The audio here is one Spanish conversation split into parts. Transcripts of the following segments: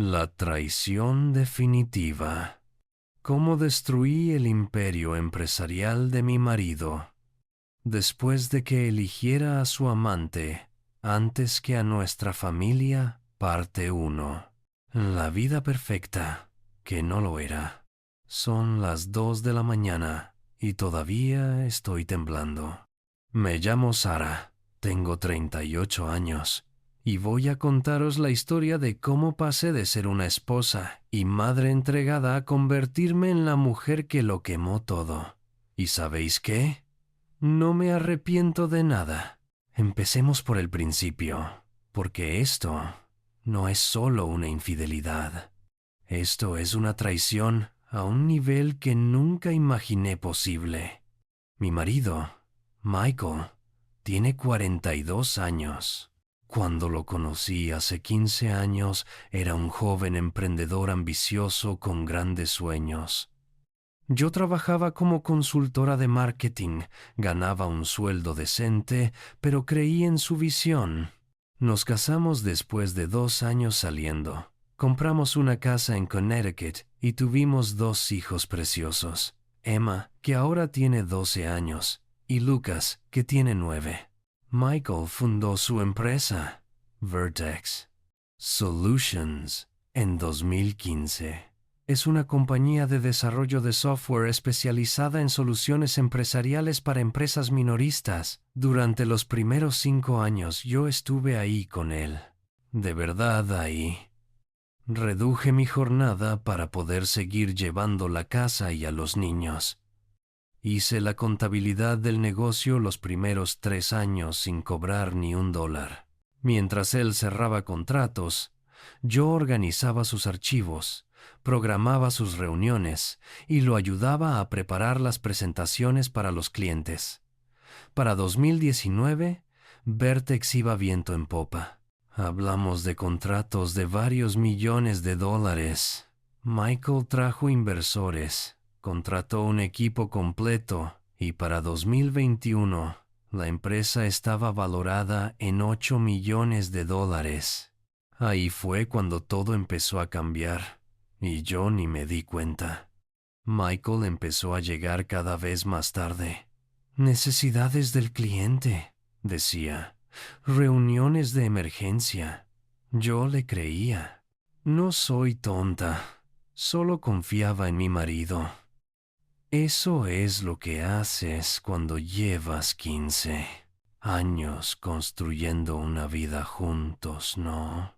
La traición definitiva. ¿Cómo destruí el imperio empresarial de mi marido después de que eligiera a su amante antes que a nuestra familia? Parte 1. La vida perfecta, que no lo era. Son las 2 de la mañana y todavía estoy temblando. Me llamo Sara, tengo 38 años. Y voy a contaros la historia de cómo pasé de ser una esposa y madre entregada a convertirme en la mujer que lo quemó todo. ¿Y sabéis qué? No me arrepiento de nada. Empecemos por el principio, porque esto no es solo una infidelidad. Esto es una traición a un nivel que nunca imaginé posible. Mi marido, Michael, tiene 42 años. Cuando lo conocí hace 15 años, era un joven emprendedor ambicioso con grandes sueños. Yo trabajaba como consultora de marketing, ganaba un sueldo decente, pero creí en su visión. Nos casamos después de 2 años saliendo. Compramos una casa en Connecticut y tuvimos 2 hijos preciosos. Emma, que ahora tiene 12 años, y Lucas, que tiene 9. Michael fundó su empresa, Vertex Solutions, en 2015. Es una compañía de desarrollo de software especializada en soluciones empresariales para empresas minoristas. Durante los primeros 5 años yo estuve ahí con él. De verdad ahí. Reduje mi jornada para poder seguir llevando la casa y a los niños. Hice la contabilidad del negocio los primeros 3 años sin cobrar ni $1. Mientras él cerraba contratos, yo organizaba sus archivos, programaba sus reuniones y lo ayudaba a preparar las presentaciones para los clientes. Para 2019, Vertex iba viento en popa. Hablamos de contratos de varios millones de dólares. Michael trajo inversores, contrató un equipo completo y para 2021 la empresa estaba valorada en $8 millones. Ahí fue cuando todo empezó a cambiar y yo ni me di cuenta. Michael empezó a llegar cada vez más tarde. Necesidades del cliente, decía. Reuniones de emergencia. Yo le creía. No soy tonta. Solo confiaba en mi marido. Eso es lo que haces cuando llevas 15 años construyendo una vida juntos, ¿no?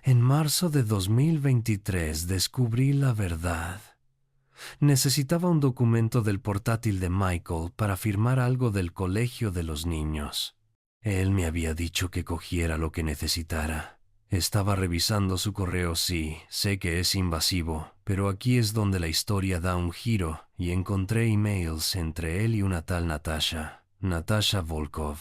En marzo de 2023 descubrí la verdad. Necesitaba un documento del portátil de Michael para firmar algo del colegio de los niños. Él me había dicho que cogiera lo que necesitara. Estaba revisando su correo, sí, sé que es invasivo, pero aquí es donde la historia da un giro y encontré emails entre él y una tal Natasha Volkov.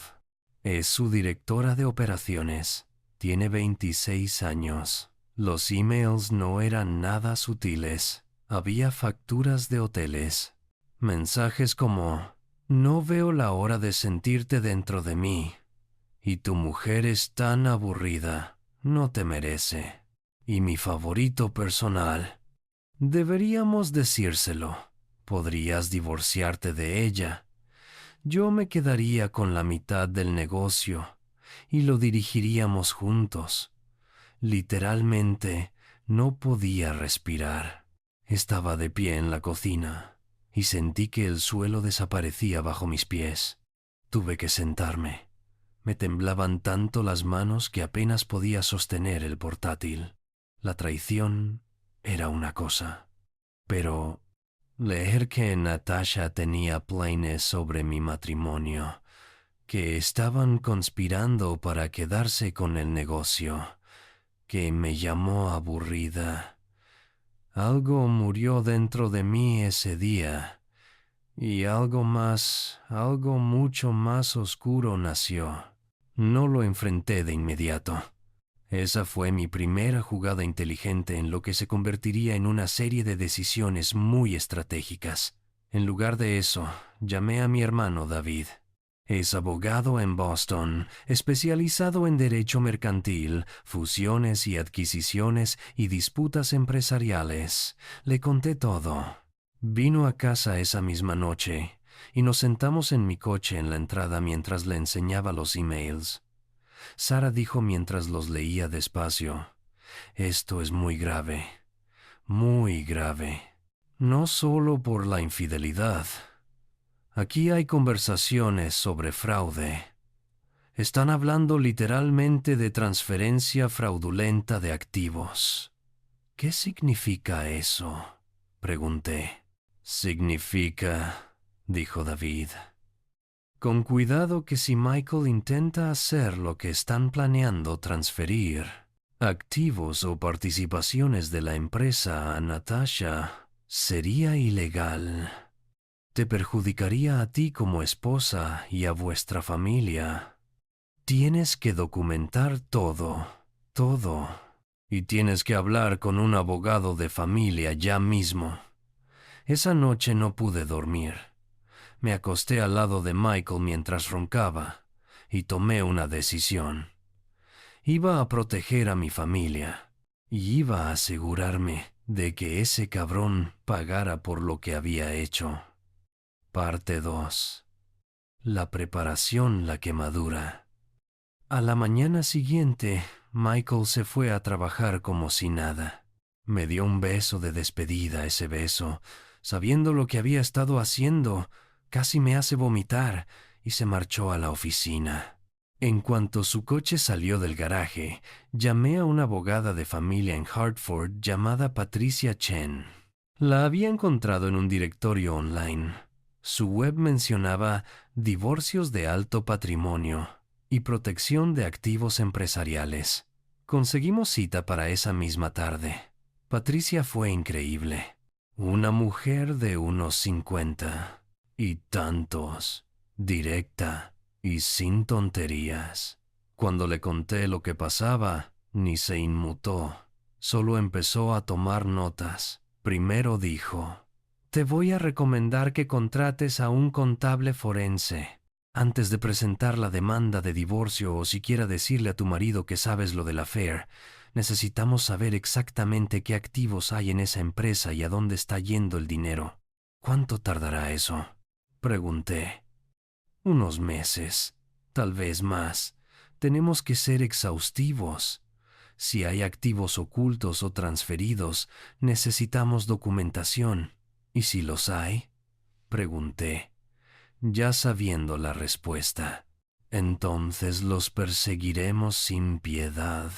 Es su directora de operaciones. Tiene 26 años. Los emails no eran nada sutiles. Había facturas de hoteles. Mensajes como: no veo la hora de sentirte dentro de mí. Y tu mujer es tan aburrida. No te merece. Y mi favorito personal. Deberíamos decírselo. Podrías divorciarte de ella. Yo me quedaría con la mitad del negocio y lo dirigiríamos juntos. Literalmente, no podía respirar. Estaba de pie en la cocina y sentí que el suelo desaparecía bajo mis pies. Tuve que sentarme. Me temblaban tanto las manos que apenas podía sostener el portátil. La traición era una cosa, pero leer que Natasha tenía planes sobre mi matrimonio, que estaban conspirando para quedarse con el negocio, que me llamó aburrida. Algo murió dentro de mí ese día, y algo mucho más oscuro nació. No lo enfrenté de inmediato. Esa fue mi primera jugada inteligente en lo que se convertiría en una serie de decisiones muy estratégicas. En lugar de eso, llamé a mi hermano David. Es abogado en Boston, especializado en derecho mercantil, fusiones y adquisiciones y disputas empresariales. Le conté todo. Vino a casa esa misma noche y nos sentamos en mi coche en la entrada mientras le enseñaba los emails. Sara dijo mientras los leía despacio: «Esto es muy grave, muy grave. No solo por la infidelidad. Aquí hay conversaciones sobre fraude. Están hablando literalmente de transferencia fraudulenta de activos». «¿Qué significa eso?», pregunté. «Significa», dijo David, «con cuidado que si Michael intenta hacer lo que están planeando transferir, activos o participaciones de la empresa a Natasha, sería ilegal. Te perjudicaría a ti como esposa y a vuestra familia. Tienes que documentar todo, todo. Y tienes que hablar con un abogado de familia ya mismo». Esa noche no pude dormir. Me acosté al lado de Michael mientras roncaba y tomé una decisión. Iba a proteger a mi familia y iba a asegurarme de que ese cabrón pagara por lo que había hecho. Parte 2. La preparación, la quemadura. A la mañana siguiente, Michael se fue a trabajar como si nada. Me dio un beso de despedida. Ese beso, sabiendo lo que había estado haciendo, casi me hace vomitar, y se marchó a la oficina. En cuanto su coche salió del garaje, llamé a una abogada de familia en Hartford llamada Patricia Chen. La había encontrado en un directorio online. Su web mencionaba divorcios de alto patrimonio y protección de activos empresariales. Conseguimos cita para esa misma tarde. Patricia fue increíble. Una mujer de unos 50 y tantos, directa y sin tonterías. Cuando le conté lo que pasaba, ni se inmutó. Solo empezó a tomar notas. Primero dijo: «Te voy a recomendar que contrates a un contable forense. Antes de presentar la demanda de divorcio o siquiera decirle a tu marido que sabes lo del affair, necesitamos saber exactamente qué activos hay en esa empresa y a dónde está yendo el dinero». «¿Cuánto tardará eso?», pregunté. «Unos meses, tal vez más. Tenemos que ser exhaustivos. Si hay activos ocultos o transferidos, necesitamos documentación. ¿Y si los hay?», pregunté, ya sabiendo la respuesta. «Entonces los perseguiremos sin piedad.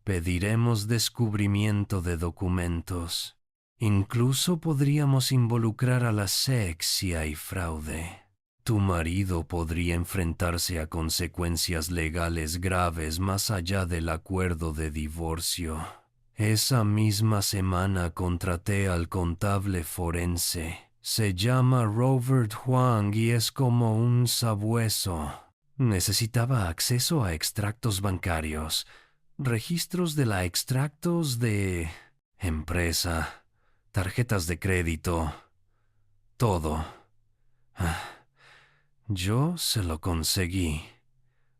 Pediremos descubrimiento de documentos. Incluso podríamos involucrar a la SEC si hay fraude. Tu marido podría enfrentarse a consecuencias legales graves más allá del acuerdo de divorcio». Esa misma semana contraté al contable forense. Se llama Robert Huang y es como un sabueso. Necesitaba acceso a extractos bancarios, registros de la extractos de empresa, tarjetas de crédito, todo. Yo se lo conseguí.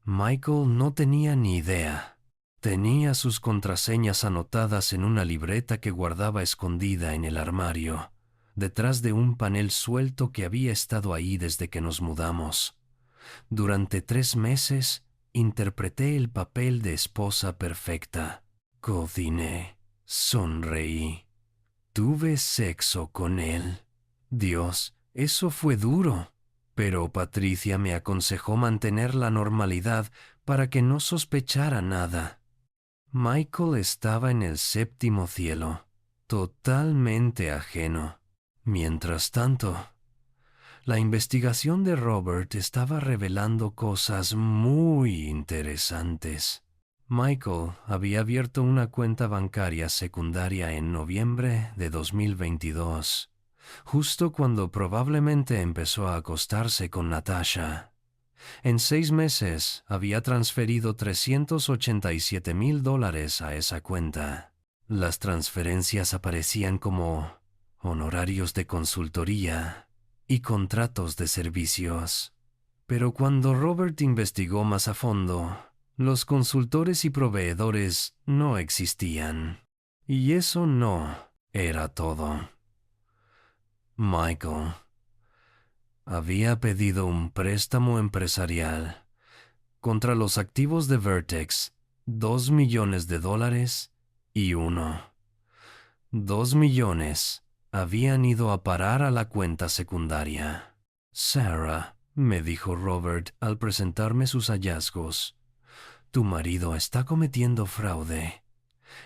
Michael no tenía ni idea. Tenía sus contraseñas anotadas en una libreta que guardaba escondida en el armario, detrás de un panel suelto que había estado ahí desde que nos mudamos. Durante 3 meses interpreté el papel de esposa perfecta. Cociné, sonreí, tuve sexo con él. Dios, eso fue duro. Pero Patricia me aconsejó mantener la normalidad para que no sospechara nada. Michael estaba en el 7º cielo, totalmente ajeno. Mientras tanto, la investigación de Robert estaba revelando cosas muy interesantes. Michael había abierto una cuenta bancaria secundaria en noviembre de 2022, justo cuando probablemente empezó a acostarse con Natasha. En 6 meses había transferido $387,000 a esa cuenta. Las transferencias aparecían como honorarios de consultoría y contratos de servicios. Pero cuando Robert investigó más a fondo, los consultores y proveedores no existían. Y eso no era todo. Michael había pedido un préstamo empresarial contra los activos de Vertex, $2 millones y uno. 2 millones habían ido a parar a la cuenta secundaria. Sarah, me dijo Robert al presentarme sus hallazgos, tu marido está cometiendo fraude.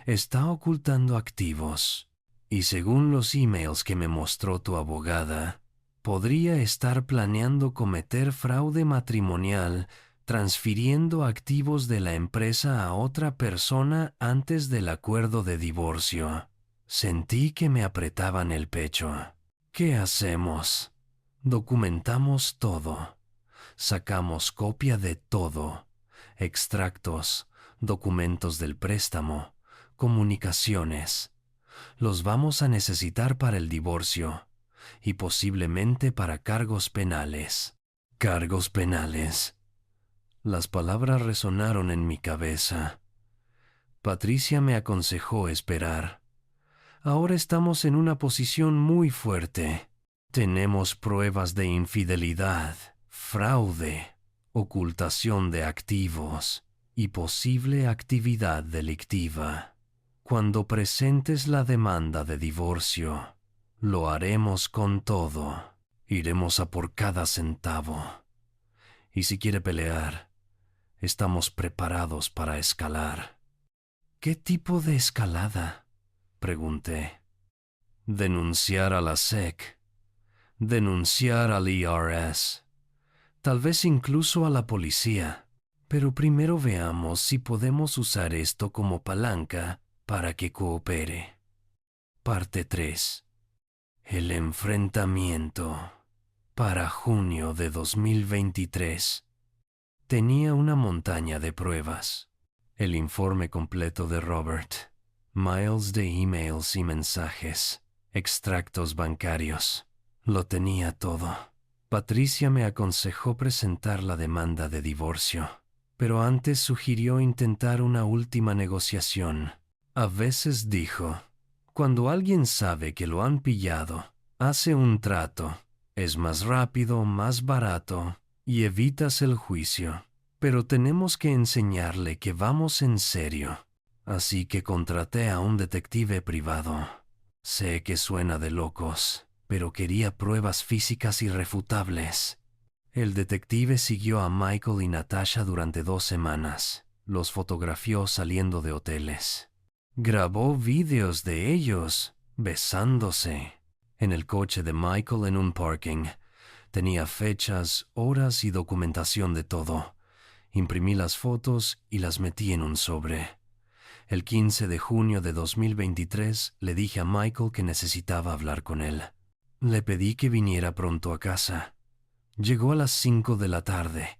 Está ocultando activos. Y según los emails que me mostró tu abogada, podría estar planeando cometer fraude matrimonial transfiriendo activos de la empresa a otra persona antes del acuerdo de divorcio. Sentí que me apretaban el pecho. ¿Qué hacemos? Documentamos todo. Sacamos copia de todo. Extractos, documentos del préstamo, comunicaciones. Los vamos a necesitar para el divorcio y posiblemente para cargos penales. Cargos penales. Las palabras resonaron en mi cabeza. Patricia me aconsejó esperar. Ahora estamos en una posición muy fuerte. Tenemos pruebas de infidelidad, fraude, ocultación de activos y posible actividad delictiva. Cuando presentes la demanda de divorcio, lo haremos con todo. Iremos a por cada centavo. Y si quiere pelear, estamos preparados para escalar. ¿Qué tipo de escalada?, pregunté. Denunciar a la SEC. Denunciar al IRS. Tal vez incluso a la policía. Pero primero veamos si podemos usar esto como palanca para que coopere. Parte 3. El enfrentamiento. Para junio de 2023. Tenía una montaña de pruebas. El informe completo de Robert. Miles de emails y mensajes. Extractos bancarios. Lo tenía todo. Patricia me aconsejó presentar la demanda de divorcio, pero antes sugirió intentar una última negociación. A veces dijo, cuando alguien sabe que lo han pillado, hace un trato. Es más rápido, más barato y evitas el juicio. Pero tenemos que enseñarle que vamos en serio. Así que contraté a un detective privado. Sé que suena de locos, pero quería pruebas físicas irrefutables. El detective siguió a Michael y Natasha durante 2 semanas. Los fotografió saliendo de hoteles. Grabó vídeos de ellos besándose en el coche de Michael en un parking. Tenía fechas, horas y documentación de todo. Imprimí las fotos y las metí en un sobre. El 15 de junio de 2023 le dije a Michael que necesitaba hablar con él. Le pedí que viniera pronto a casa. Llegó a las 5 de la tarde,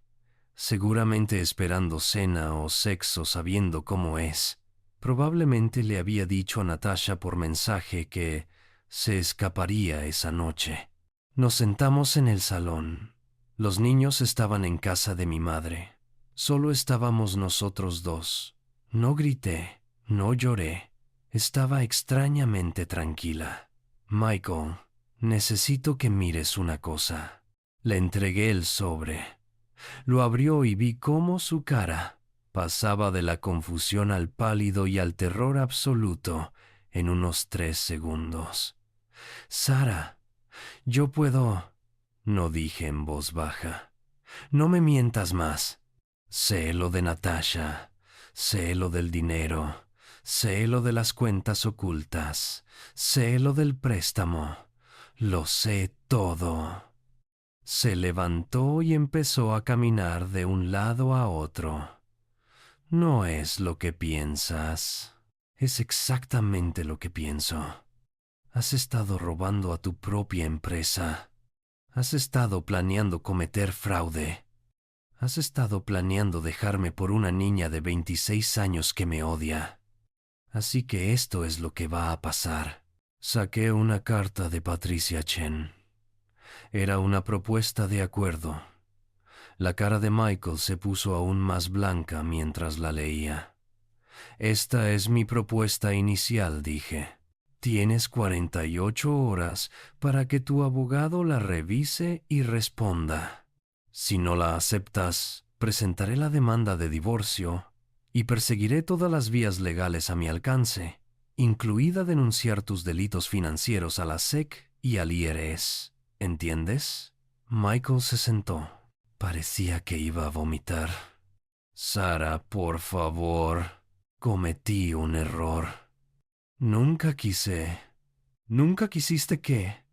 seguramente esperando cena o sexo sabiendo cómo es. Probablemente le había dicho a Natasha por mensaje que se escaparía esa noche. Nos sentamos en el salón. Los niños estaban en casa de mi madre. Solo estábamos nosotros dos. No grité, no lloré. Estaba extrañamente tranquila. Michael, necesito que mires una cosa. Le entregué el sobre. Lo abrió y vi cómo su cara pasaba de la confusión al pálido y al terror absoluto en unos 3 segundos. Sara, yo puedo... No dije en voz baja. No me mientas más. Sé lo de Natasha. Sé lo del dinero. Sé lo de las cuentas ocultas. Sé lo del préstamo. Lo sé todo. Se levantó y empezó a caminar de un lado a otro. No es lo que piensas. Es exactamente lo que pienso. Has estado robando a tu propia empresa. Has estado planeando cometer fraude. Has estado planeando dejarme por una niña de 26 años que me odia. Así que esto es lo que va a pasar. Saqué una carta de Patricia Chen. Era una propuesta de acuerdo. La cara de Michael se puso aún más blanca mientras la leía. Esta es mi propuesta inicial, dije. Tienes 48 horas para que tu abogado la revise y responda. Si no la aceptas, presentaré la demanda de divorcio y perseguiré todas las vías legales a mi alcance, incluida denunciar tus delitos financieros a la SEC y al IRS. ¿Entiendes? Michael se sentó. Parecía que iba a vomitar. Sara, por favor. Cometí un error. Nunca quise. ¿Nunca quisiste qué?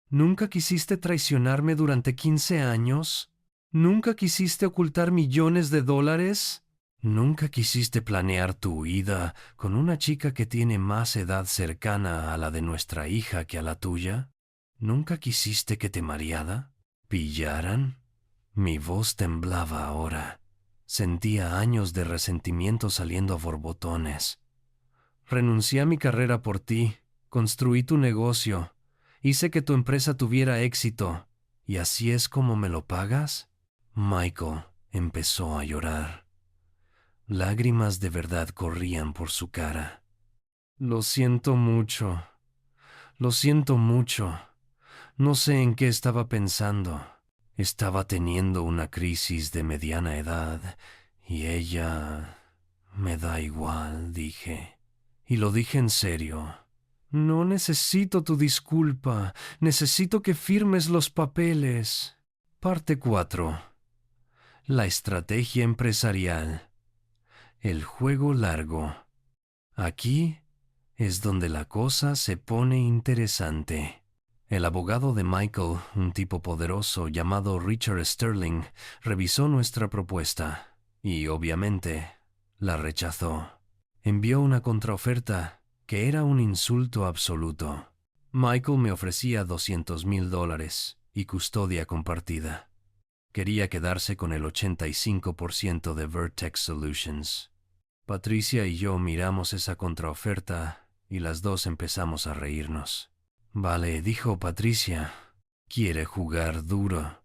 ¿Nunca quisiste traicionarme durante 15 años? ¿Nunca quisiste ocultar millones de dólares? ¿Nunca quisiste planear tu huida con una chica que tiene más edad cercana a la de nuestra hija que a la tuya? ¿Nunca quisiste que te mareara? ¿Pillaran? Mi voz temblaba ahora. Sentía años de resentimiento saliendo a borbotones. Renuncié a mi carrera por ti, construí tu negocio, hice que tu empresa tuviera éxito, ¿y así es como me lo pagas? Michael empezó a llorar. Lágrimas de verdad corrían por su cara. Lo siento mucho. Lo siento mucho. No sé en qué estaba pensando. Estaba teniendo una crisis de mediana edad y ella... Me da igual, dije. Y lo dije en serio. No necesito tu disculpa. Necesito que firmes los papeles. Parte 4. La estrategia empresarial. El juego largo. Aquí es donde la cosa se pone interesante. El abogado de Michael, un tipo poderoso llamado Richard Sterling, revisó nuestra propuesta y, obviamente, la rechazó. Envió una contraoferta que era un insulto absoluto. Michael me ofrecía $200,000 y custodia compartida. Quería quedarse con el 85% de Vertex Solutions. Patricia y yo miramos esa contraoferta y las dos empezamos a reírnos. Vale, dijo Patricia. ¿Quiere jugar duro?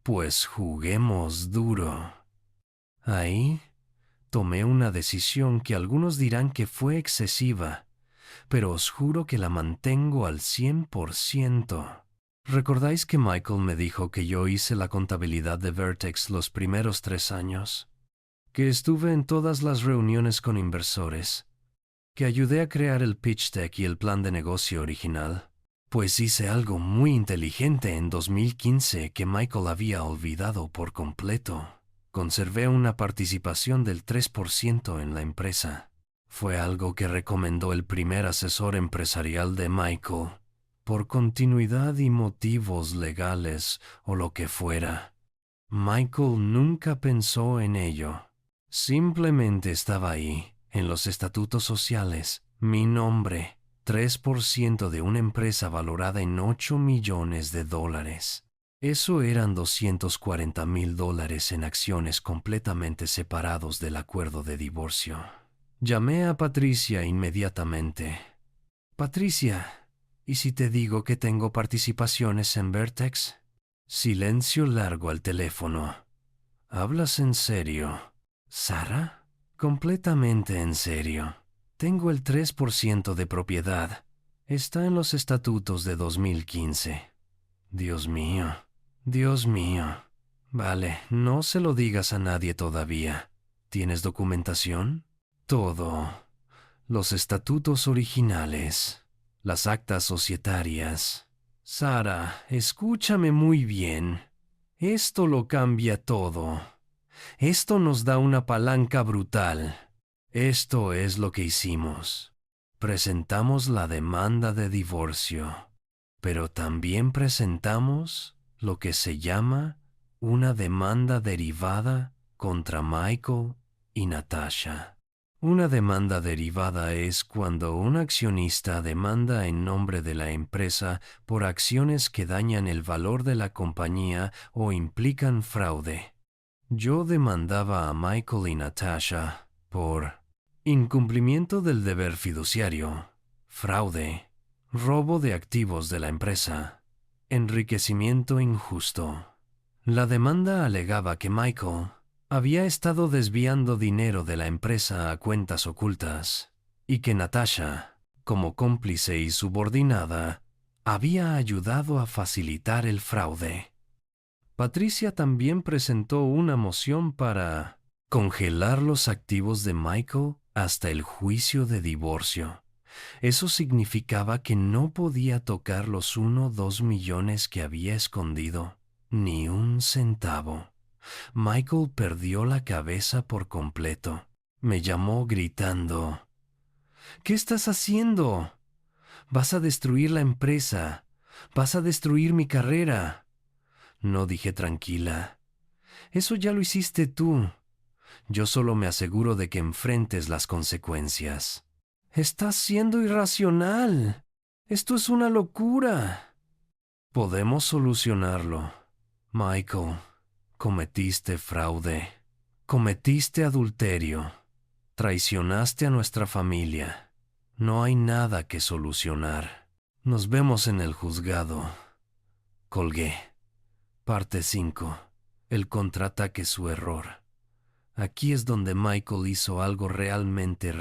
Pues juguemos duro. Ahí tomé una decisión que algunos dirán que fue excesiva, pero os juro que la mantengo al 100%. ¿Recordáis que Michael me dijo que yo hice la contabilidad de Vertex los primeros 3 años? Que estuve en todas las reuniones con inversores, que ayudé a crear el pitch deck y el plan de negocio original. Pues hice algo muy inteligente en 2015 que Michael había olvidado por completo. Conservé una participación del 3% en la empresa. Fue algo que recomendó el primer asesor empresarial de Michael, por continuidad y motivos legales o lo que fuera. Michael nunca pensó en ello. Simplemente estaba ahí, en los estatutos sociales, mi nombre, 3% de una empresa valorada en $8 millones. Eso eran $240,000 en acciones completamente separados del acuerdo de divorcio. Llamé a Patricia inmediatamente. Patricia, ¿y si te digo que tengo participaciones en Vertex? Silencio largo al teléfono. ¿Hablas en serio? ¿Sara? Completamente en serio. Tengo el 3% de propiedad. Está en los estatutos de 2015. Dios mío. Dios mío. Vale, no se lo digas a nadie todavía. ¿Tienes documentación? Todo. Los estatutos originales. Las actas societarias. Sara, escúchame muy bien. Esto lo cambia todo. Esto nos da una palanca brutal. Esto es lo que hicimos. Presentamos la demanda de divorcio, pero también presentamos lo que se llama una demanda derivada contra Michael y Natasha. Una demanda derivada es cuando un accionista demanda en nombre de la empresa por acciones que dañan el valor de la compañía o implican fraude. Yo demandaba a Michael y Natasha por incumplimiento del deber fiduciario, fraude, robo de activos de la empresa, enriquecimiento injusto. La demanda alegaba que Michael había estado desviando dinero de la empresa a cuentas ocultas y que Natasha, como cómplice y subordinada, había ayudado a facilitar el fraude. Patricia también presentó una moción para congelar los activos de Michael hasta el juicio de divorcio. Eso significaba que no podía tocar los 2 millones que había escondido, ni un centavo. Michael perdió la cabeza por completo. Me llamó gritando: ¿Qué estás haciendo? Vas a destruir la empresa. Vas a destruir mi carrera. No, dije tranquila. Eso ya lo hiciste tú. Yo solo me aseguro de que enfrentes las consecuencias. Estás siendo irracional. Esto es una locura. Podemos solucionarlo. Michael, cometiste fraude. Cometiste adulterio. Traicionaste a nuestra familia. No hay nada que solucionar. Nos vemos en el juzgado. Colgué. Parte 5. El contraataque, su error. Aquí es donde Michael hizo algo realmente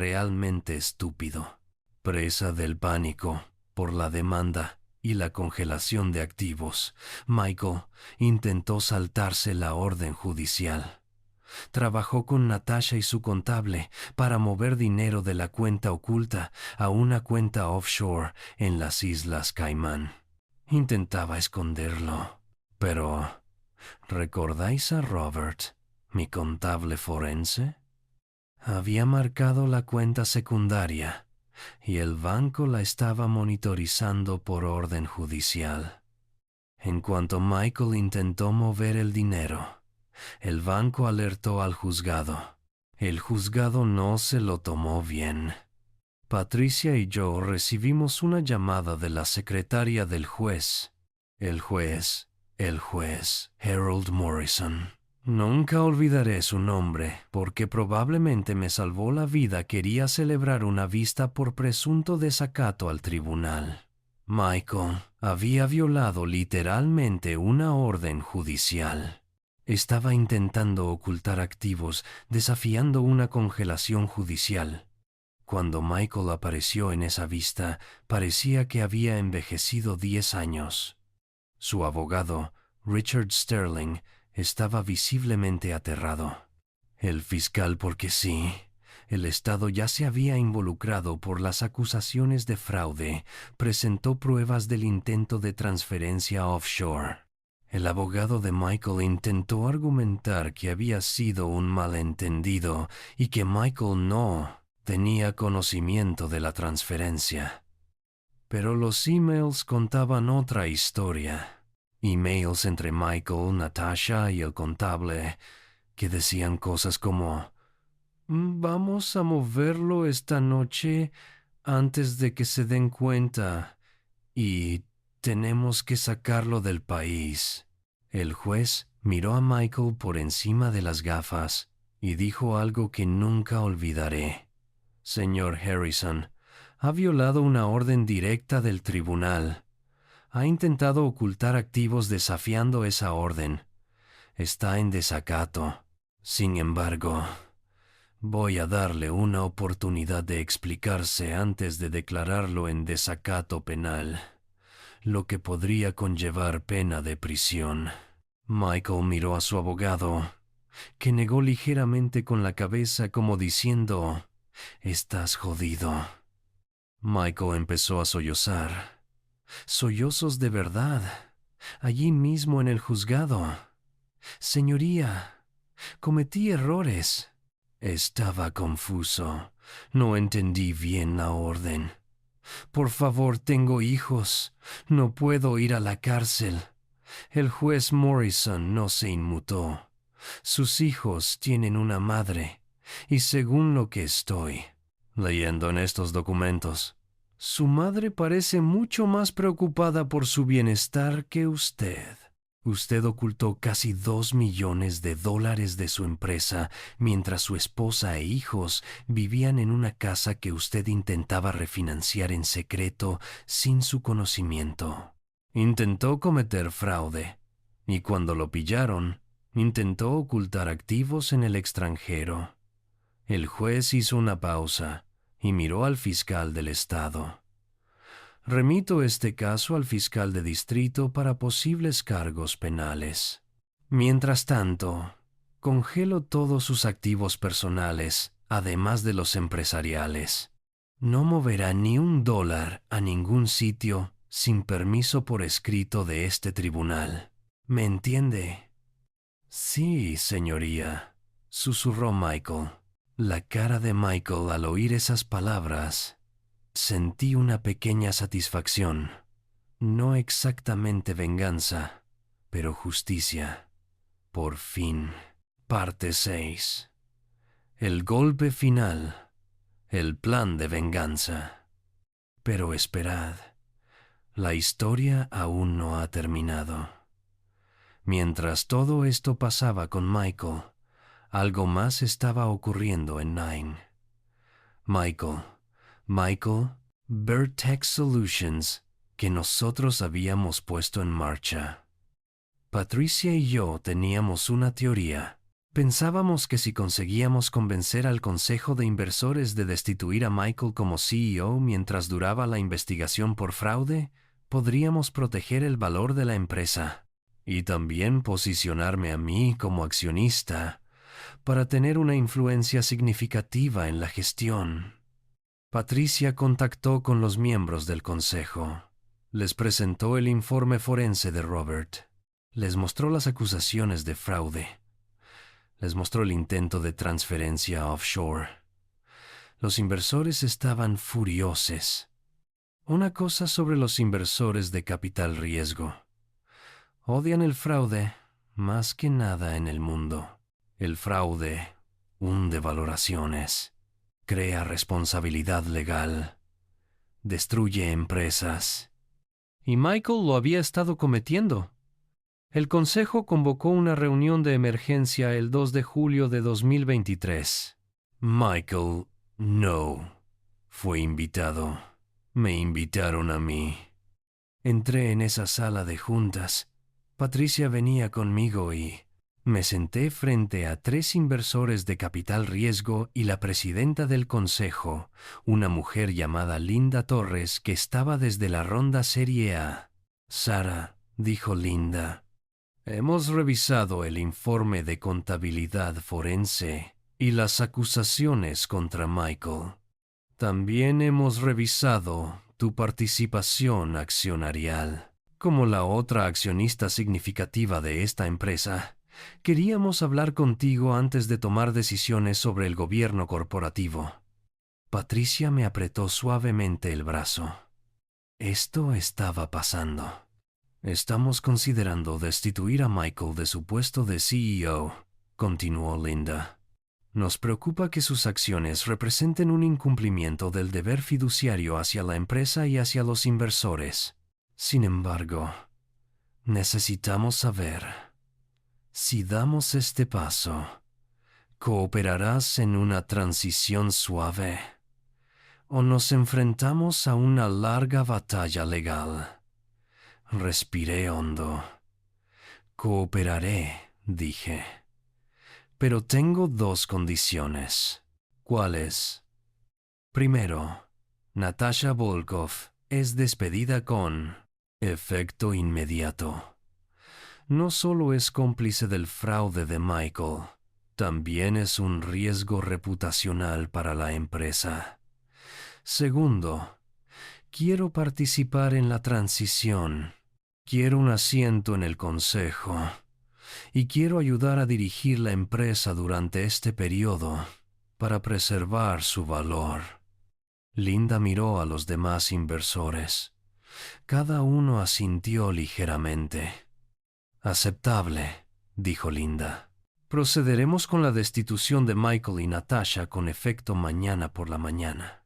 estúpido. Presa del pánico por la demanda y la congelación de activos, Michael intentó saltarse la orden judicial. Trabajó con Natasha y su contable para mover dinero de la cuenta oculta a una cuenta offshore en las Islas Caimán. Intentaba esconderlo, pero ¿recordáis a Robert, mi contable forense? Había marcado la cuenta secundaria y el banco la estaba monitorizando por orden judicial. En cuanto Michael intentó mover el dinero, el banco alertó al juzgado. El juzgado no se lo tomó bien. Patricia y yo recibimos una llamada de la secretaria del juez. El juez Harold Morrison. Nunca olvidaré su nombre, porque probablemente me salvó la vida. Quería celebrar una vista por presunto desacato al tribunal. Michael había violado literalmente una orden judicial. Estaba intentando ocultar activos, desafiando una congelación judicial. Cuando Michael apareció en esa vista, parecía que había envejecido 10 años. Su abogado, Richard Sterling, estaba visiblemente aterrado. El fiscal, porque sí, el Estado ya se había involucrado por las acusaciones de fraude, presentó pruebas del intento de transferencia offshore. El abogado de Michael intentó argumentar que había sido un malentendido y que Michael no tenía conocimiento de la transferencia. Pero los emails contaban otra historia. Emails entre Michael, Natasha y el contable que decían cosas como: vamos a moverlo esta noche antes de que se den cuenta y tenemos que sacarlo del país. El juez miró a Michael por encima de las gafas y dijo algo que nunca olvidaré. Señor Harrison, ha violado una orden directa del tribunal. Ha intentado ocultar activos desafiando esa orden. Está en desacato. Sin embargo, voy a darle una oportunidad de explicarse antes de declararlo en desacato penal, lo que podría conllevar pena de prisión. Michael miró a su abogado, que negó ligeramente con la cabeza como diciendo: «Estás jodido». Michael empezó a sollozar. Sollozos de verdad, allí mismo en el juzgado. «Señoría, cometí errores». Estaba confuso. No entendí bien la orden. «Por favor, tengo hijos. No puedo ir a la cárcel». El juez Morrison no se inmutó. Sus hijos tienen una madre, y según lo que estoy leyendo en estos documentos, su madre parece mucho más preocupada por su bienestar que usted. Usted ocultó casi $2 millones de su empresa mientras su esposa e hijos vivían en una casa que usted intentaba refinanciar en secreto sin su conocimiento. Intentó cometer fraude y cuando lo pillaron, intentó ocultar activos en el extranjero. El juez hizo una pausa y miró al fiscal del estado. Remito este caso al fiscal de distrito para posibles cargos penales. Mientras tanto, congelo todos sus activos personales, además de los empresariales. No moverá ni $1 a ningún sitio sin permiso por escrito de este tribunal. ¿Me entiende? Sí, señoría, susurró Michael. La cara de Michael al oír esas palabras. Sentí una pequeña satisfacción. No exactamente venganza, pero justicia. Por fin. Parte 6. El golpe final. El plan de venganza. Pero esperad. La historia aún no ha terminado. Mientras todo esto pasaba con Michael, algo más estaba ocurriendo en Nine. Michael, Vertex Solutions, que nosotros habíamos puesto en marcha. Patricia y yo teníamos una teoría. Pensábamos que si conseguíamos convencer al Consejo de Inversores de destituir a Michael como CEO mientras duraba la investigación por fraude, podríamos proteger el valor de la empresa y también posicionarme a mí como accionista para tener una influencia significativa en la gestión. Patricia contactó con los miembros del consejo. Les presentó el informe forense de Robert. Les mostró las acusaciones de fraude. Les mostró el intento de transferencia offshore. Los inversores estaban furiosos. Una cosa sobre los inversores de capital riesgo. Odian el fraude más que nada en el mundo. El fraude hunde valoraciones, crea responsabilidad legal, destruye empresas. Y Michael lo había estado cometiendo. El Consejo convocó una reunión de emergencia el 2 de julio de 2023. Michael no fue invitado. Me invitaron a mí. Entré en esa sala de juntas. Patricia venía conmigo y me senté frente a 3 inversores de capital riesgo y la presidenta del consejo, una mujer llamada Linda Torres que estaba desde la ronda Serie A. Sara, dijo Linda, hemos revisado el informe de contabilidad forense y las acusaciones contra Michael. También hemos revisado tu participación accionarial. Como la otra accionista significativa de esta empresa, queríamos hablar contigo antes de tomar decisiones sobre el gobierno corporativo. Patricia me apretó suavemente el brazo. Esto estaba pasando. Estamos considerando destituir a Michael de su puesto de CEO, continuó Linda. Nos preocupa que sus acciones representen un incumplimiento del deber fiduciario hacia la empresa y hacia los inversores. Sin embargo, necesitamos saber, si damos este paso, ¿cooperarás en una transición suave? ¿O nos enfrentamos a una larga batalla legal? Respiré hondo. Cooperaré, dije. Pero tengo 2 condiciones. ¿Cuáles? Primero, Natasha Volkov es despedida con efecto inmediato. No solo es cómplice del fraude de Michael, también es un riesgo reputacional para la empresa. Segundo, quiero participar en la transición. Quiero un asiento en el consejo y quiero ayudar a dirigir la empresa durante este periodo para preservar su valor. Linda miró a los demás inversores. Cada uno asintió ligeramente. Aceptable, dijo Linda. Procederemos con la destitución de Michael y Natasha con efecto mañana por la mañana.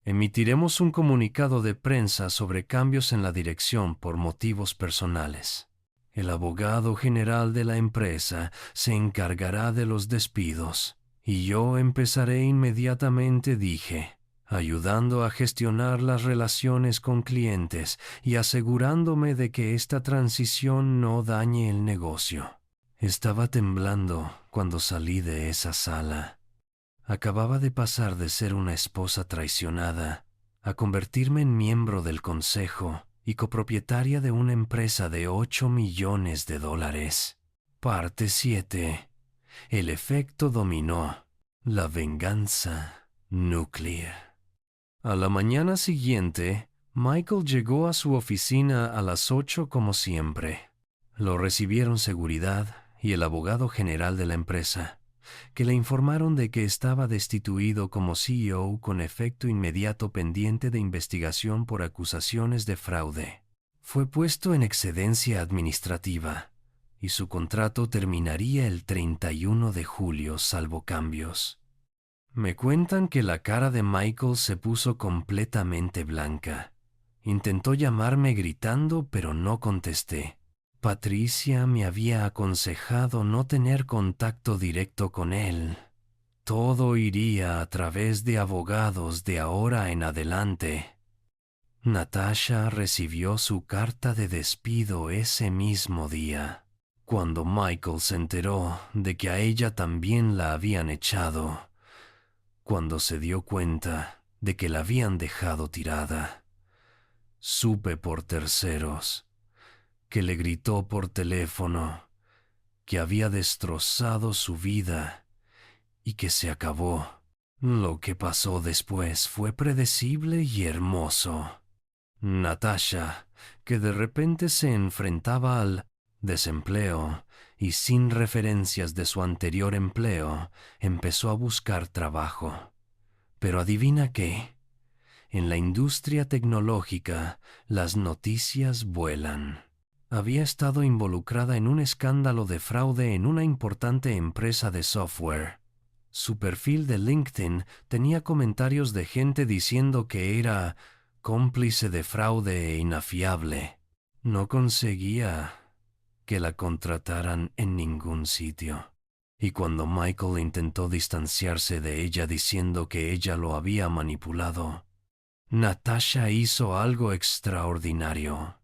Emitiremos un comunicado de prensa sobre cambios en la dirección por motivos personales. El abogado general de la empresa se encargará de los despidos, y yo empezaré inmediatamente, dije. ayudando a gestionar las relaciones con clientes y asegurándome de que esta transición no dañe el negocio. Estaba temblando cuando salí de esa sala. Acababa de pasar de ser una esposa traicionada a convertirme en miembro del consejo y copropietaria de una empresa de $8 millones. Parte 7. El efecto dominó. La venganza nuclear. A la mañana siguiente, Michael llegó a su oficina a las 8 como siempre. Lo recibieron seguridad y el abogado general de la empresa, que le informaron de que estaba destituido como CEO con efecto inmediato pendiente de investigación por acusaciones de fraude. Fue puesto en excedencia administrativa y su contrato terminaría el 31 de julio salvo cambios. Me cuentan que la cara de Michael se puso completamente blanca. Intentó llamarme gritando, pero no contesté. Patricia me había aconsejado no tener contacto directo con él. Todo iría a través de abogados de ahora en adelante. Natasha recibió su carta de despido ese mismo día. Cuando Michael se enteró de que a ella también la habían echado, cuando se dio cuenta de que la habían dejado tirada, supe por terceros que le gritó por teléfono que había destrozado su vida y que se acabó. Lo que pasó después fue predecible y hermoso. Natasha, que de repente se enfrentaba al desempleo y sin referencias de su anterior empleo, empezó a buscar trabajo. Pero adivina qué, en la industria tecnológica las noticias vuelan. Había estado involucrada en un escándalo de fraude en una importante empresa de software. Su perfil de LinkedIn tenía comentarios de gente diciendo que era cómplice de fraude e inafiable. No conseguía que la contrataran en ningún sitio. Y cuando Michael intentó distanciarse de ella diciendo que ella lo había manipulado, Natasha hizo algo extraordinario.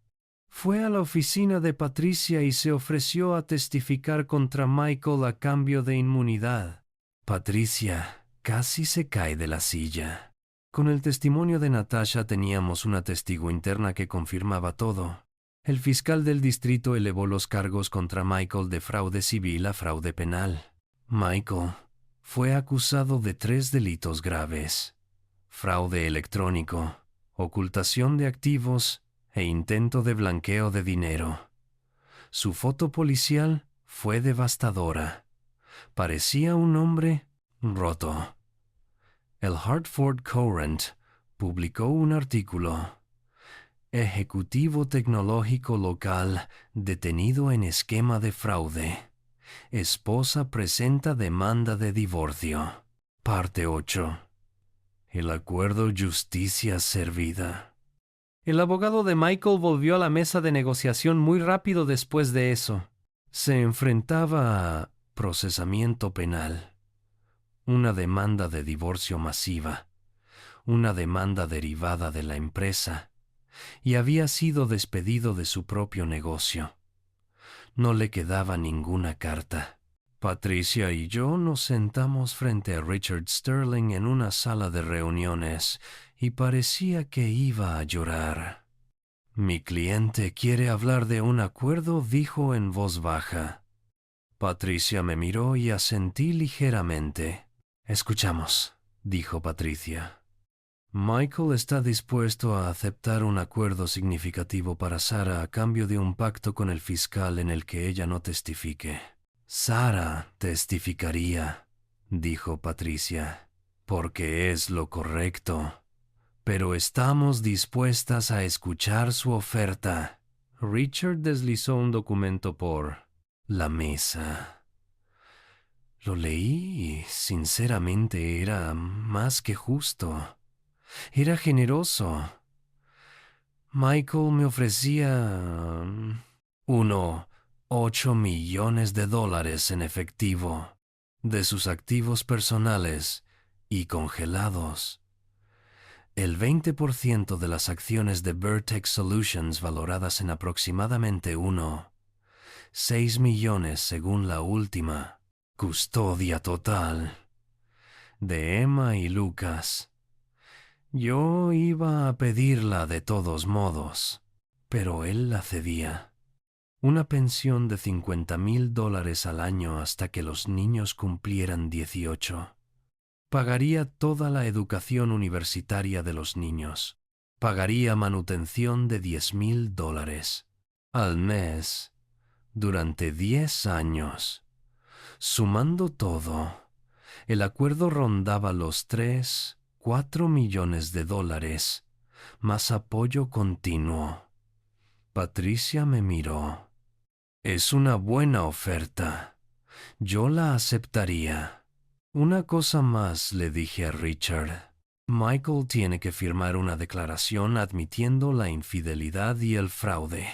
Fue a la oficina de Patricia y se ofreció a testificar contra Michael a cambio de inmunidad. Patricia casi se cae de la silla. Con el testimonio de Natasha teníamos una testigo interna que confirmaba todo. El fiscal del distrito elevó los cargos contra Michael de fraude civil a fraude penal. Michael fue acusado de 3 delitos graves: fraude electrónico, ocultación de activos e intento de blanqueo de dinero. Su foto policial fue devastadora. Parecía un hombre roto. El Hartford Courant publicó un artículo: Ejecutivo tecnológico local detenido en esquema de fraude. Esposa presenta demanda de divorcio. Parte 8. El acuerdo justicia servida. El abogado de Michael volvió a la mesa de negociación muy rápido después de eso. Se enfrentaba a procesamiento penal, una demanda de divorcio masiva, una demanda derivada de la empresa, y había sido despedido de su propio negocio. No le quedaba ninguna carta. Patricia y yo nos sentamos frente a Richard Sterling en una sala de reuniones y parecía que iba a llorar. Mi cliente quiere hablar de un acuerdo, dijo en voz baja. Patricia me miró y asentí ligeramente. Escuchamos, dijo Patricia. Michael está dispuesto a aceptar un acuerdo significativo para Sarah a cambio de un pacto con el fiscal en el que ella no testifique. Sarah testificaría, dijo Patricia, porque es lo correcto. Pero estamos dispuestas a escuchar su oferta. Richard deslizó un documento por la mesa. Lo leí y sinceramente era más que justo. Era generoso. Michael me ofrecía 8 millones de dólares en efectivo, de sus activos personales y congelados. El 20% de las acciones de Vertex Solutions valoradas en aproximadamente 1,6 millones según la última custodia total de Emma y Lucas. Yo iba a pedirla de todos modos, pero él la cedía. Una pensión de $50,000 al año hasta que los niños cumplieran 18. Pagaría toda la educación universitaria de los niños. Pagaría manutención de $10,000 al mes durante 10 años. Sumando todo, el acuerdo rondaba los 3-4 millones de dólares, más apoyo continuo. Patricia me miró. Es una buena oferta. Yo la aceptaría. Una cosa más, le dije a Richard. Michael tiene que firmar una declaración admitiendo la infidelidad y el fraude.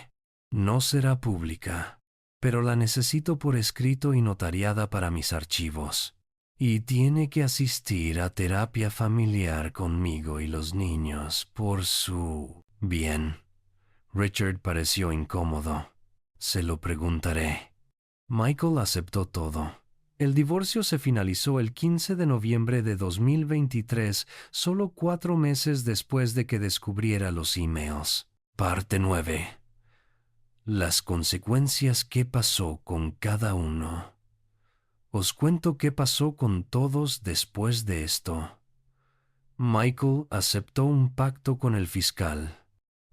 No será pública, pero la necesito por escrito y notariada para mis archivos. Y tiene que asistir a terapia familiar conmigo y los niños por su bien. Richard pareció incómodo. Se lo preguntaré. Michael aceptó todo. El divorcio se finalizó el 15 de noviembre de 2023, solo 4 meses después de que descubriera los emails. Parte 9. Las consecuencias que pasó con cada uno. Os cuento qué pasó con todos después de esto. Michael aceptó un pacto con el fiscal.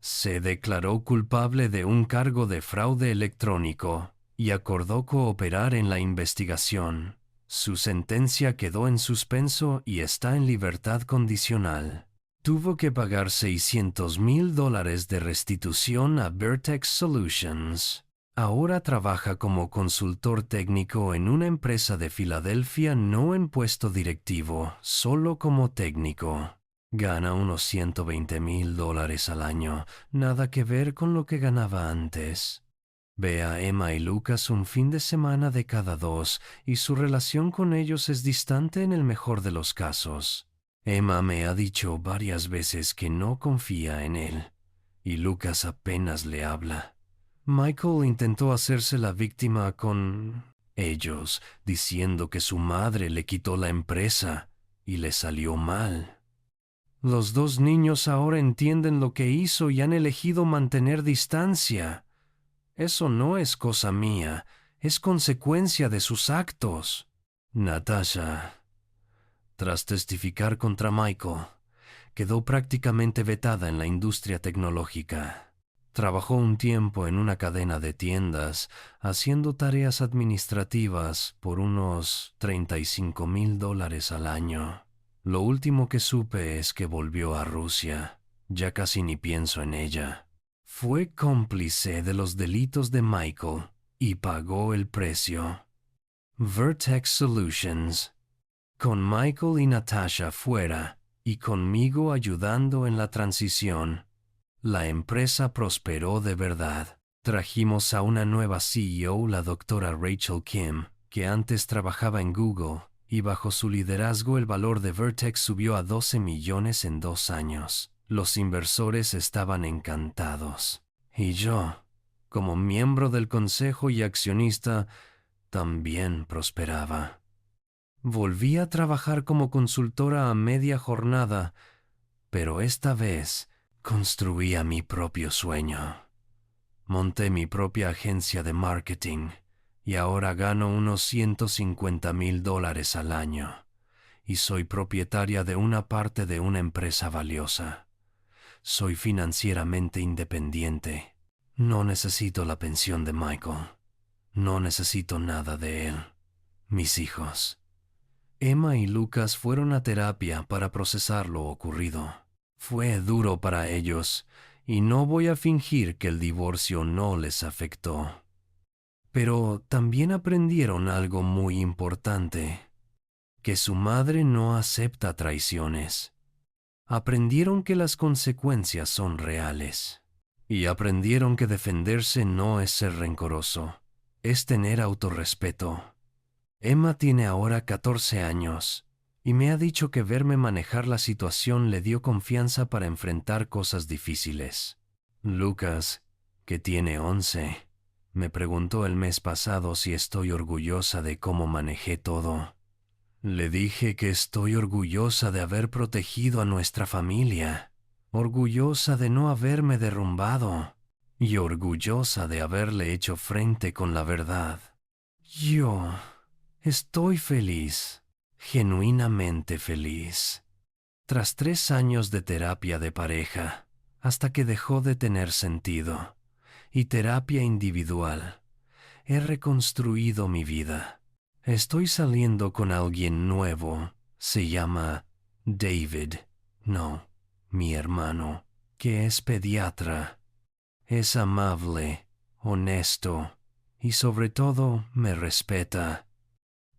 Se declaró culpable de un cargo de fraude electrónico y acordó cooperar en la investigación. Su sentencia quedó en suspenso y está en libertad condicional. Tuvo que pagar $600,000 de restitución a Vertex Solutions. Ahora trabaja como consultor técnico en una empresa de Filadelfia, no en puesto directivo, solo como técnico. Gana unos $120,000 al año, nada que ver con lo que ganaba antes. Ve a Emma y Lucas un fin de semana de cada 2 y su relación con ellos es distante en el mejor de los casos. Emma me ha dicho varias veces que no confía en él, y Lucas apenas le habla. Michael intentó hacerse la víctima con ellos, diciendo que su madre le quitó la empresa y le salió mal. Los 2 niños ahora entienden lo que hizo y han elegido mantener distancia. Eso no es cosa mía, es consecuencia de sus actos. Natasha, tras testificar contra Michael, quedó prácticamente vetada en la industria tecnológica. Trabajó un tiempo en una cadena de tiendas, haciendo tareas administrativas por unos $35,000 al año. Lo último que supe es que volvió a Rusia. Ya casi ni pienso en ella. Fue cómplice de los delitos de Michael y pagó el precio. Vertex Solutions. Con Michael y Natasha fuera y conmigo ayudando en la transición, la empresa prosperó de verdad. Trajimos a una nueva CEO, la doctora Rachel Kim, que antes trabajaba en Google, y bajo su liderazgo el valor de Vertex subió a 12 millones en 2 años. Los inversores estaban encantados. Y yo, como miembro del consejo y accionista, también prosperaba. Volví a trabajar como consultora a media jornada, pero esta vez construía mi propio sueño. Monté mi propia agencia de marketing y ahora gano unos $150,000 al año y soy propietaria de una parte de una empresa valiosa. Soy financieramente independiente. No necesito la pensión de Michael. No necesito nada de él. Mis hijos. Emma y Lucas fueron a terapia para procesar lo ocurrido. Fue duro para ellos, y no voy a fingir que el divorcio no les afectó. Pero también aprendieron algo muy importante, que su madre no acepta traiciones. Aprendieron que las consecuencias son reales. Y aprendieron que defenderse no es ser rencoroso, es tener autorrespeto. Emma tiene ahora 14 años y me ha dicho que verme manejar la situación le dio confianza para enfrentar cosas difíciles. Lucas, que tiene 11, me preguntó el mes pasado si estoy orgullosa de cómo manejé todo. Le dije que estoy orgullosa de haber protegido a nuestra familia, orgullosa de no haberme derrumbado y orgullosa de haberle hecho frente con la verdad. Yo estoy feliz, genuinamente feliz. Tras 3 años de terapia de pareja, hasta que dejó de tener sentido, y terapia individual, he reconstruido mi vida. Estoy saliendo con alguien nuevo. Se llama David. No, mi hermano, que es pediatra. Es amable, honesto y sobre todo me respeta.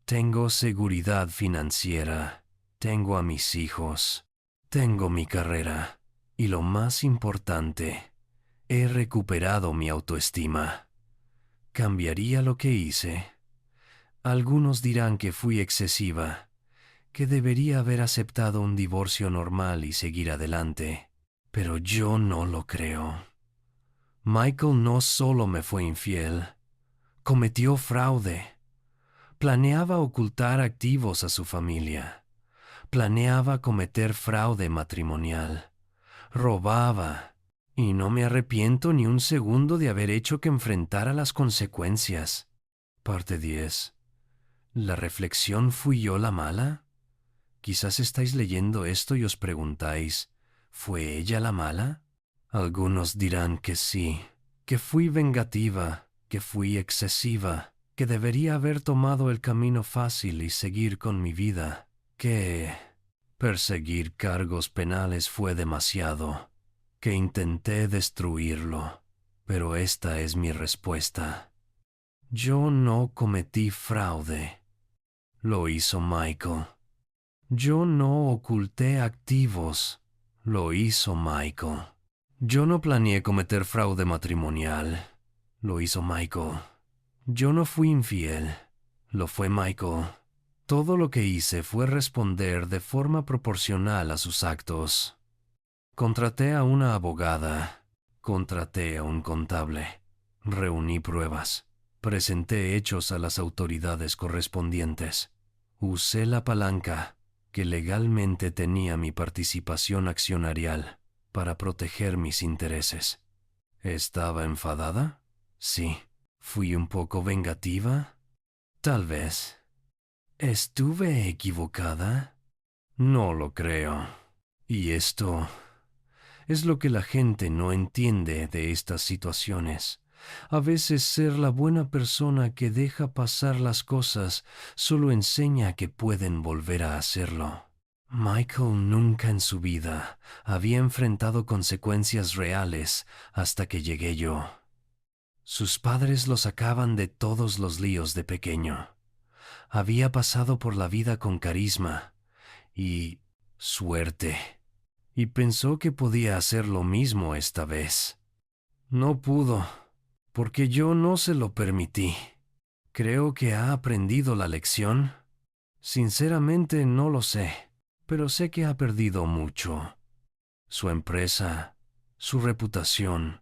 Tengo seguridad financiera. Tengo a mis hijos. Tengo mi carrera. Y lo más importante, he recuperado mi autoestima. ¿Cambiaría lo que hice? Algunos dirán que fui excesiva, que debería haber aceptado un divorcio normal y seguir adelante, pero yo no lo creo. Michael no solo me fue infiel, cometió fraude, planeaba ocultar activos a su familia, planeaba cometer fraude matrimonial, robaba, y no me arrepiento ni un segundo de haber hecho que enfrentara las consecuencias. Parte 10. ¿La reflexión fui yo la mala? Quizás estáis leyendo esto y os preguntáis, ¿fue ella la mala? Algunos dirán que sí, que fui vengativa, que fui excesiva, que debería haber tomado el camino fácil y seguir con mi vida, que perseguir cargos penales fue demasiado, que intenté destruirlo, pero esta es mi respuesta. Yo no cometí fraude. Lo hizo Michael. Yo no oculté activos. Lo hizo Michael. Yo no planeé cometer fraude matrimonial. Lo hizo Michael. Yo no fui infiel. Lo fue Michael. Todo lo que hice fue responder de forma proporcional a sus actos. Contraté a una abogada. Contraté a un contable. Reuní pruebas. Presenté hechos a las autoridades correspondientes. Usé la palanca que legalmente tenía mi participación accionarial para proteger mis intereses. ¿Estaba enfadada? Sí. ¿Fui un poco vengativa? Tal vez. ¿Estuve equivocada? No lo creo. Y esto es lo que la gente no entiende de estas situaciones. A veces ser la buena persona que deja pasar las cosas solo enseña que pueden volver a hacerlo. Michael nunca en su vida había enfrentado consecuencias reales hasta que llegué yo. Sus padres lo sacaban de todos los líos de pequeño. Había pasado por la vida con carisma y suerte, y pensó que podía hacer lo mismo esta vez. No pudo, porque yo no se lo permití. Creo que ha aprendido la lección. Sinceramente no lo sé, pero sé que ha perdido mucho. Su empresa, su reputación,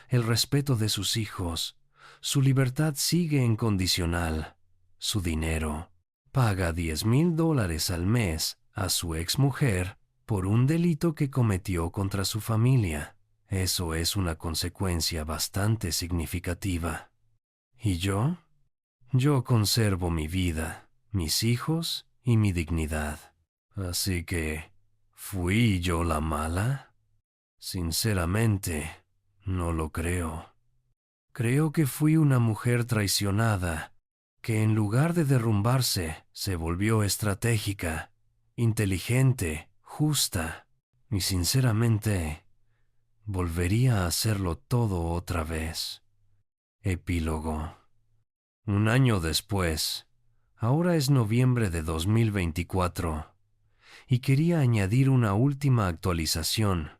el respeto de sus hijos, su libertad sigue incondicional, su dinero. Paga $10,000 al mes a su exmujer por un delito que cometió contra su familia. Eso es una consecuencia bastante significativa. ¿Y yo? Yo conservo mi vida, mis hijos y mi dignidad. Así que, ¿fui yo la mala? Sinceramente, no lo creo. Creo que fui una mujer traicionada, que en lugar de derrumbarse, se volvió estratégica, inteligente, justa, y sinceramente, volvería a hacerlo todo otra vez. Epílogo. 1 año después, ahora es noviembre de 2024, y quería añadir una última actualización,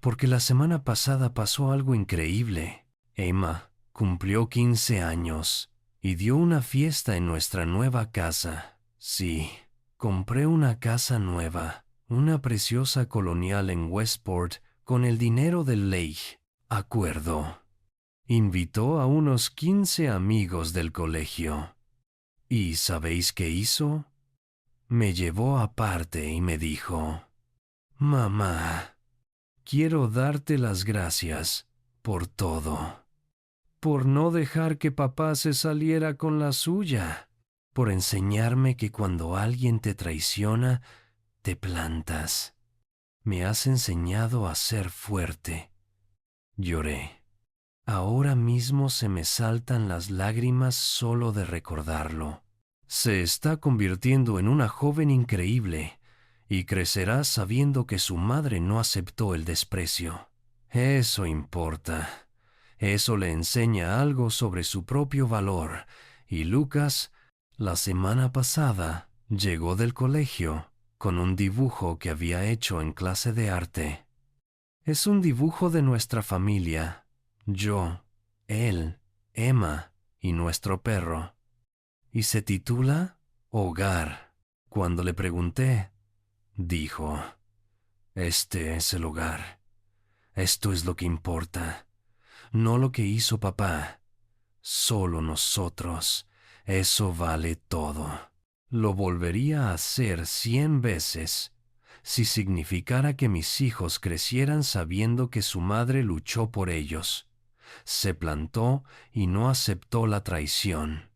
porque la semana pasada pasó algo increíble. Emma cumplió 15 años y dio una fiesta en nuestra nueva casa. Sí, Compré una casa nueva, una preciosa colonial en Westport, con el dinero del Lake. Acuerdo. Invitó a unos 15 amigos del colegio. ¿Y sabéis qué hizo? Me llevó aparte y me dijo: Mamá, quiero darte las gracias por todo, por no dejar que papá se saliera con la suya, por enseñarme que cuando alguien te traiciona, te plantas. Me has enseñado a ser fuerte. Lloré. Ahora mismo se me saltan las lágrimas solo de recordarlo. Se está convirtiendo en una joven increíble y crecerá sabiendo que su madre no aceptó el desprecio. Eso importa. Eso le enseña algo sobre su propio valor. Y Lucas, la semana pasada, llegó del colegio con un dibujo que había hecho en clase de arte. Es un dibujo de nuestra familia. Yo, él, Emma y nuestro perro. Y se titula Hogar. Cuando le pregunté, dijo: Este es el hogar. Esto es lo que importa. No lo que hizo papá. Solo nosotros. Eso vale todo. Lo volvería a hacer 100 veces si significara que mis hijos crecieran sabiendo que su madre luchó por ellos. Se plantó y no aceptó la traición.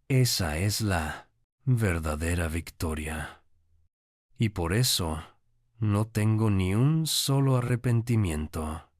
Esa es la verdadera victoria. Y por eso no tengo ni un solo arrepentimiento.